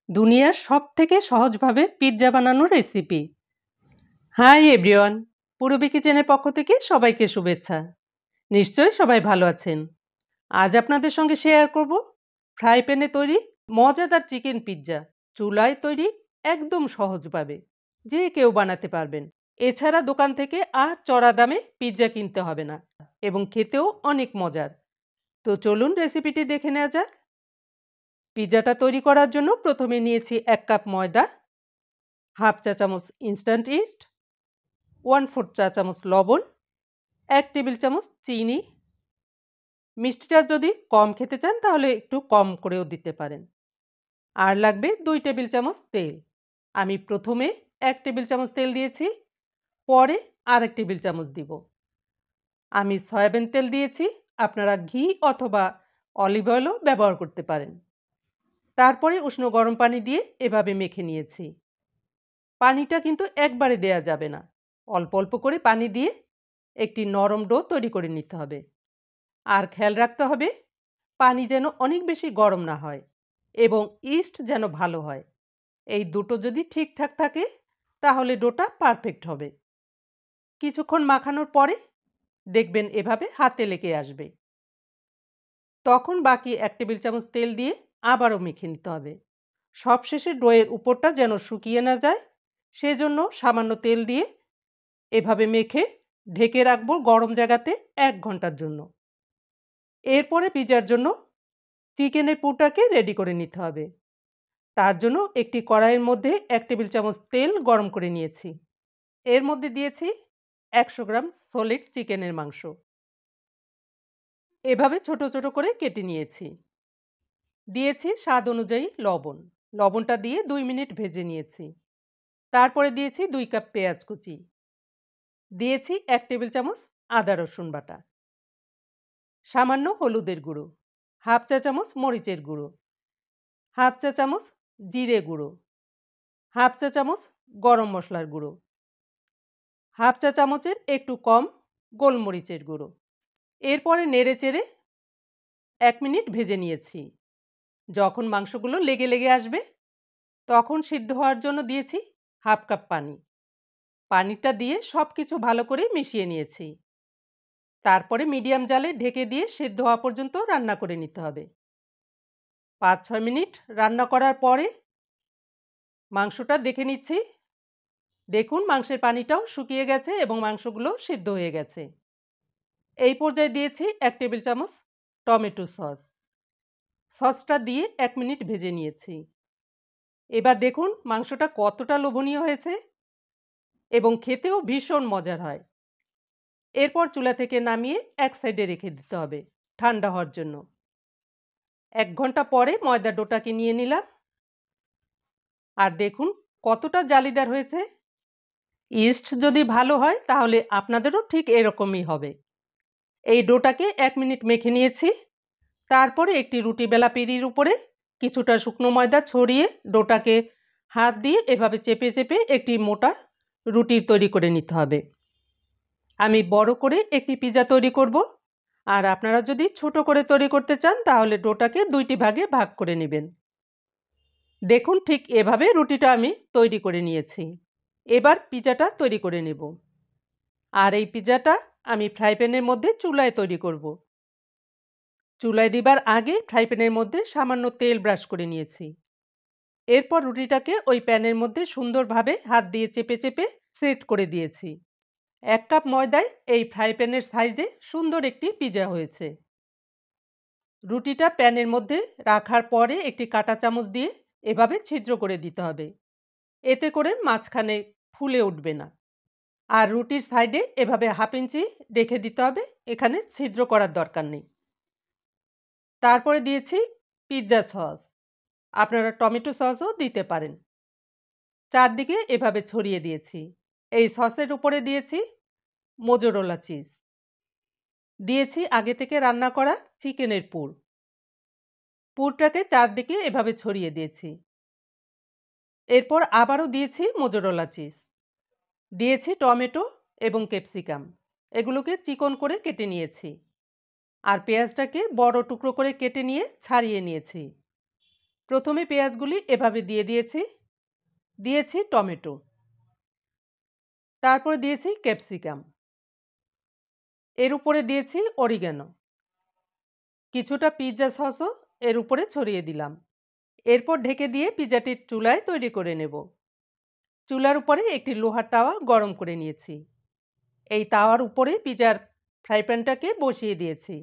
দুনিয়ার সবথেকে সহজভাবে পিৎজা বানানোর রেসিপি। হাই এভরিওয়ান, পূরবী কিচেনের পক্ষ থেকে সবাইকে শুভেচ্ছা। নিশ্চয়ই সবাই ভালো আছেন। আজ আপনাদের সঙ্গে শেয়ার করব ফ্রাই প্যানে তৈরি মজাদার চিকেন পিৎজা, চুলায় তৈরি একদম সহজভাবে যে কেউ বানাতে পারবেন। এছাড়া দোকান থেকে আর চড়া দামে পিৎজা কিনতে হবে না এবং খেতেও অনেক মজার। তো চলুন রেসিপিটি দেখে নেওয়া যাক। পিৎজাটা তৈরি করার জন্য প্রথমে নিয়েছি 1 কাপ ময়দা, হাফ চা চামচ ইনস্ট্যান্ট ইস্ট, 1/4 চা চামচ লবণ, 1 টেবিল চামচ চিনি। মিষ্টিটা যদি কম খেতে চান তাহলে একটু কম করেও দিতে পারেন। আর লাগবে 2 টেবিল চামচ তেল। আমি প্রথমে 1 টেবিল চামচ তেল দিয়েছি, পরে আরেক টেবিল চামচ দিব। আমি সয়াবিন তেল দিয়েছি, আপনারা ঘি অথবা অলিভ অয়েলও ব্যবহার করতে পারেন। তারপরে উষ্ণ গরম পানি দিয়ে এভাবে মেখে নিয়েছি। পানিটা কিন্তু একবারে দেয়া যাবে না, অল্প অল্প করে পানি দিয়ে একটি নরম ডো তৈরি করে নিতে হবে। আর খেয়াল রাখতে হবে পানি যেন অনেক বেশি গরম না হয় এবং ইস্ট যেন ভালো হয়। এই দুটো যদি ঠিকঠাক থাকে তাহলে ডোটা পারফেক্ট হবে। কিছুক্ষণ মাখানোর পরে দেখবেন এভাবে হাতে লেগে আসবে। তখন বাকি 1 টেবিল চামচ তেল দিয়ে আবারও মেখে নিতে হবে। সবশেষে ডোয়ের উপরটা যেন শুকিয়ে না যায়, সেজন্য সামান্য তেল দিয়ে এভাবে মেখে ঢেকে রাখবো গরম জায়গাতে 1 ঘন্টার জন্য। এরপরে পিৎজার জন্য চিকেনের পুরটাকে রেডি করে নিতে হবে। তার জন্য একটি কড়াইয়ের মধ্যে 1 টেবিল চামচ তেল গরম করে নিয়েছি। এর মধ্যে দিয়েছি 100 গ্রাম সলিড চিকেনের মাংস। এভাবে ছোট ছোট করে কেটে নিয়েছি। দিয়েছি স্বাদ অনুযায়ী লবণ। লবণটা দিয়ে 2 মিনিট ভেজে নিয়েছি। তারপরে দিয়েছি 2 কাপ পেঁয়াজ কুচি। দিয়েছি 1 টেবিল চামচ আদা রসুন বাটা, সামান্য হলুদের গুঁড়ো, হাফ চা চামচ মরিচের গুঁড়ো, হাফ চা চামচ জিরে গুঁড়ো, হাফ চা চামচ গরম মশলার গুঁড়ো, হাফ চা চামচের একটু কম গোলমরিচের গুঁড়ো। এরপরে নেড়ে চেড়ে 1 মিনিট ভেজে নিয়েছি। যখন মাংসগুলো লেগে লেগে আসবে তখন সিদ্ধ হওয়ার জন্য দিয়েছি হাফ কাপ পানি। পানিটা দিয়ে সব কিছু ভালো করে মিশিয়ে নিয়েছি। তারপরে মিডিয়াম জালে ঢেকে দিয়ে সিদ্ধ হওয়া পর্যন্ত রান্না করে নিতে হবে। 5-6 মিনিট রান্না করার পরে মাংসটা দেখে নিচ্ছি। দেখুন মাংসের পানিটাও শুকিয়ে গেছে এবং মাংসগুলো সিদ্ধ হয়ে গেছে। এই পর্যায়ে দিয়েছি 1 টেবিল চামচ টমেটো সস। সসটা দিয়ে 1 মিনিট ভেজে নিয়েছি। এবার দেখুন মাংসটা কতটা লোভনীয় হয়েছে এবং খেতেও ভীষণ মজার হয়। এরপর চুলা থেকে নামিয়ে এক সাইডে রেখে দিতে হবে ঠান্ডা হওয়ার জন্য। 1 ঘন্টা পরে ময়দার ডোটাকে নিয়ে নিলাম। আর দেখুন কতটা জালিদার হয়েছে। ইস্ট যদি ভালো হয় তাহলে আপনাদেরও ঠিক এরকমই হবে। এই ডোটাকে 1 মিনিট মেখে নিয়েছি। তারপরে একটি রুটি বেলা পিঁড়ির উপরে কিছুটা শুকনো ময়দা ছড়িয়ে ডোটাকে হাত দিয়ে এভাবে চেপে চেপে একটি মোটা রুটি তৈরি করে নিতে হবে। আমি বড় করে একটি পিৎজা তৈরি করব, আর আপনারা যদি ছোট করে তৈরি করতে চান তাহলে ডোটাকে 2টি ভাগে ভাগ করে নেবেন। দেখুন ঠিক এভাবে রুটিটা আমি তৈরি করে নিয়েছি। এবার পিৎজাটা তৈরি করে নেব। আর এই পিৎজাটা আমি ফ্রাই প্যানের মধ্যে চুলায় তৈরি করব। চুলায় দিবার আগে ফ্রাই প্যানের মধ্যে সামান্য তেল ব্রাশ করে নিয়েছি। এরপর রুটিটাকে ওই প্যানের মধ্যে সুন্দরভাবে হাত দিয়ে চেপে চেপে সেট করে দিয়েছি। 1 কাপ ময়দায় এই ফ্রাই প্যানের সাইজে সুন্দর একটি পিৎজা হয়েছে। রুটিটা প্যানের মধ্যে রাখার পরে একটি কাঁটা চামচ দিয়ে এভাবে ছিদ্র করে দিতে হবে। এতে করে মাঝখানে ফুলে উঠবে না। আর রুটির সাইডে এভাবে 1/2 ইঞ্চি রেখে দিতে হবে, এখানে ছিদ্র করার দরকার নেই। তারপরে দিয়েছি পিৎজা সস। আপনারা টমেটো সসও দিতে পারেন। চারদিকে এভাবে ছড়িয়ে দিয়েছি। এই সসের উপরে দিয়েছি মোজোরেলা চিজ। দিয়েছি আগে থেকে রান্না করা চিকেনের পুর। পুরটাকে চারদিকে এভাবে ছড়িয়ে দিয়েছি। এরপর আবারও দিয়েছি মোজোরেলা চিজ। দিয়েছি টমেটো এবং ক্যাপসিকাম। এগুলোকে চিকন করে কেটে নিয়েছি। আর পেঁয়াজটাকে বড় টুকরো করে কেটে নিয়ে ছাড়িয়ে নিয়েছি। প্রথমে পেঁয়াজগুলি এভাবে দিয়ে দিয়েছি টমেটো, তারপরে দিয়েছি ক্যাপসিকাম, এর উপরে দিয়েছি অরিগানো, কিছুটা পিৎজা সসও এর উপরে ছড়িয়ে দিলাম। এরপর ঢেকে দিয়ে পিৎজাটি চুলায় তৈরি করে নেব। চুলার উপরে একটি লোহার তাওয়া গরম করে নিয়েছি। এই তাওয়ার উপরে পিৎজার ফ্রাই প্যানটাকে বসিয়ে দিয়েছি।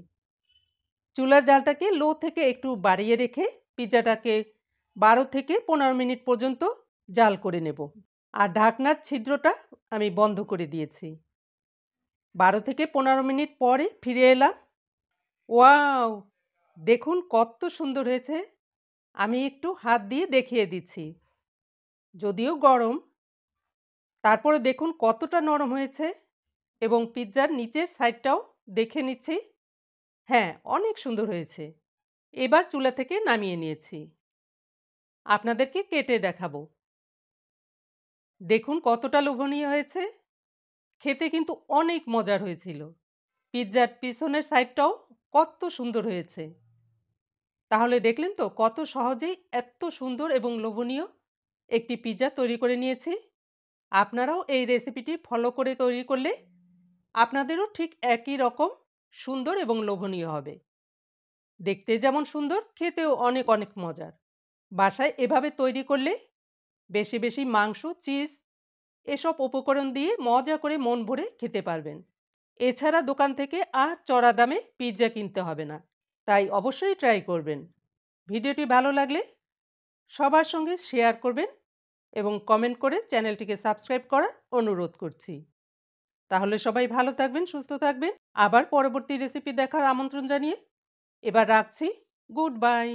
চুলার জালটাকে লো থেকে একটু বাড়িয়ে রেখে পিৎজাটাকে 12 থেকে 15 মিনিট পর্যন্ত জাল করে নেব। আর ঢাকনার ছিদ্রটা আমি বন্ধ করে দিয়েছি। 12 থেকে 15 মিনিট পরে ফিরে এলাম। ওয়াও! দেখুন কত সুন্দর হয়েছে। আমি একটু হাত দিয়ে দেখিয়ে দিচ্ছি। যদিও গরম, তারপরে দেখুন কতটা নরম হয়েছে এবং পিৎজার নিচের সাইডটাও দেখে নিচ্ছি। হ্যাঁ, অনেক সুন্দর হয়েছে। এবার চুলা থেকে নামিয়ে নিয়েছি। আপনাদেরকে কেটে দেখাবো। দেখুন কতটা লোভনীয় হয়েছে। খেতে কিন্তু অনেক মজার হয়েছিল। পিৎজার পিছনের সাইডটাও কত সুন্দর হয়েছে। তাহলে দেখলেন তো কত সহজেই এত সুন্দর এবং লোভনীয় একটি পিৎজা তৈরি করে নিয়েছি। আপনারাও এই রেসিপিটি ফলো করে তৈরি করলে আপনাদেরও ঠিক একই রকম সুন্দর এবং লোভনীয় হবে। দেখতে যেমন সুন্দর, খেতেও অনেক অনেক মজার। বাসায় এভাবে তৈরি করলে বেশি বেশি মাংস, চিজ এসব উপকরণ দিয়ে মজা করে মন ভরে খেতে পারবেন। এছাড়া দোকান থেকে আর চড়া দামে পিৎজা কিনতে হবে না। তাই অবশ্যই ট্রাই করবেন। ভিডিওটি ভালো লাগলে সবার সঙ্গে শেয়ার করবেন এবং কমেন্ট করে চ্যানেলটিকে সাবস্ক্রাইব করার অনুরোধ করছি। তাহলে সবাই ভালো থাকবেন, সুস্থ থাকবেন। আবার পরবর্তী রেসিপি দেখার আমন্ত্রণ জানিয়ে এবার রাখছি। Good bye.